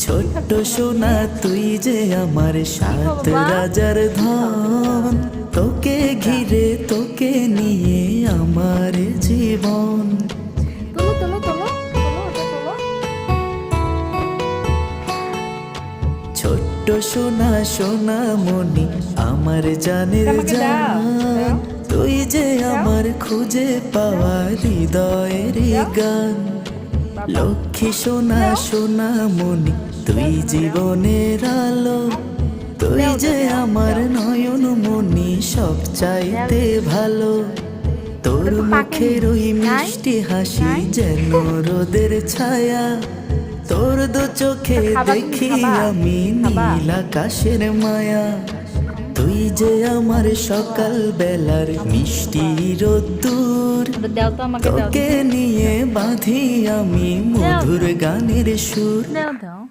ছোট্ট সোনা তুই যে আমার সাত রাজার ধন, তোকে ঘিরে তোকে নিয়ে আমার জীবন। তোলো তোলো তোলো তোলো ওটা তোলো। ছোট্ট সোনা সোনা মনি আমার জানের আমাকে দাও, জান, দাও। তুই যে আমার খুঁজে পাওয়া হৃদয়ের গান। বাবা। লক্ষ্মী সোনা সোনা মনি তুই জীবনের আলো, তুই দাও, যে দাও, আমার দাও। নয়ন মনি সব চাইতে ভালো। তোর ওটা তো মুখের পাকেনি। ওই নাই? মিষ্টি হাসি নাই? যেন রোদের ছায়া, তোর দু চোখে খাবা তুমি, দেখি খাবা? আমি খাবা? নীল আকাশের মায়া। তুই যে আমার সকাল বেলার মিষ্টি রোদ্দুর, ওটা দাও তো, আমাকে দাও তোকে দিদি। নিয়ে বাঁধি আমি মধুর গানের সুর। দাও দাও।